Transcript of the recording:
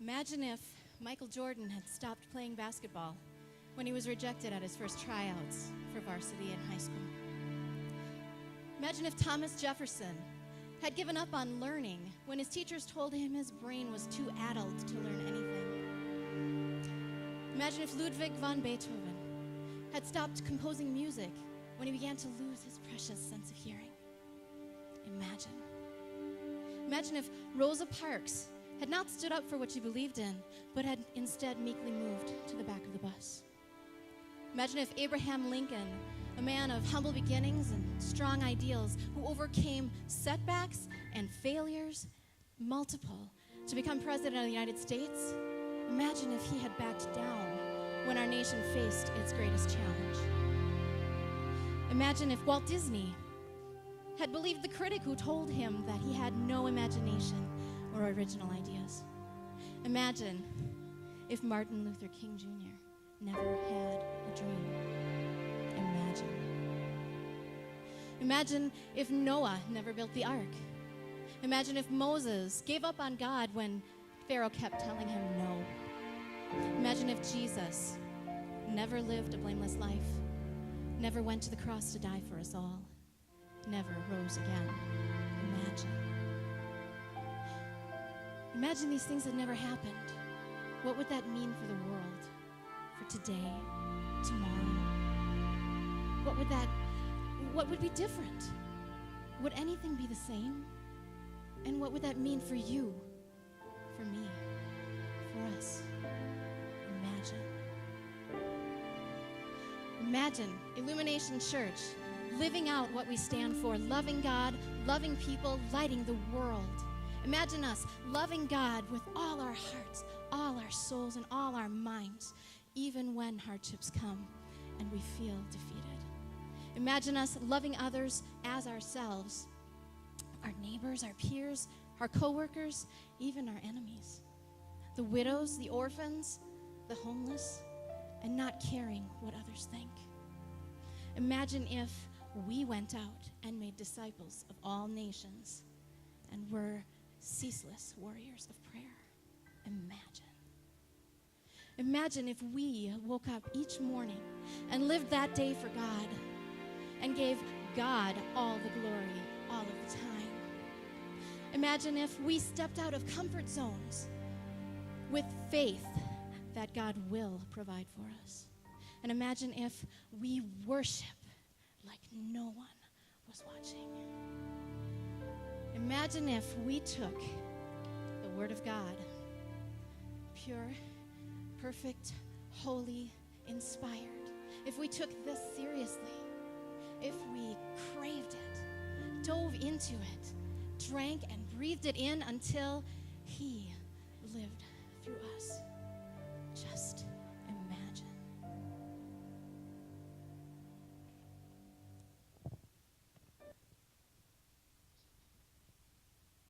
Imagine if Michael Jordan had stopped playing basketball when he was rejected at his first tryouts for varsity in high school. Imagine if Thomas Jefferson had given up on learning when his teachers told him his brain was too adult to learn anything. Imagine if Ludwig van Beethoven had stopped composing music when he began to lose his precious sense of hearing. Imagine if Rosa Parks had not stood up for what she believed in, but had instead meekly moved to the back of the bus. Imagine if Abraham Lincoln, a man of humble beginnings and strong ideals, who overcame setbacks and failures, multiple, to become president of the United States. Imagine if he had backed down when our nation faced its greatest challenge. Imagine if Walt Disney had believed the critic who told him that he had no imagination or original ideas. Imagine if Martin Luther King Jr. never had a dream. Imagine if Noah never built the ark. Imagine if Moses gave up on God when Pharaoh kept telling him no. Imagine if Jesus never lived a blameless life, never went to the cross to die for us all, never rose again. Imagine these things had never happened. What would that mean for the world, for today, tomorrow? What would be different? Would anything be the same? And what would that mean for you, for me, for us? Imagine Illumination Church living out what we stand for, loving God, loving people, lighting the world. Imagine us loving God with all our hearts, all our souls, and all our minds, even when hardships come and we feel defeated. Imagine us loving others as ourselves, our neighbors, our peers, our co-workers, even our enemies, the widows, the orphans, the homeless, and not caring what others think. Imagine if we went out and made disciples of all nations and were ceaseless warriors of prayer. Imagine if we woke up each morning and lived that day for God and gave God all the glory all of the time. Imagine if we stepped out of comfort zones with faith that God will provide for us. And imagine if we worship like no one was watching. Imagine if we took the Word of God, pure, perfect, holy, inspired, if we took this seriously, if we craved it, dove into it, drank and breathed it in until He lived through us, just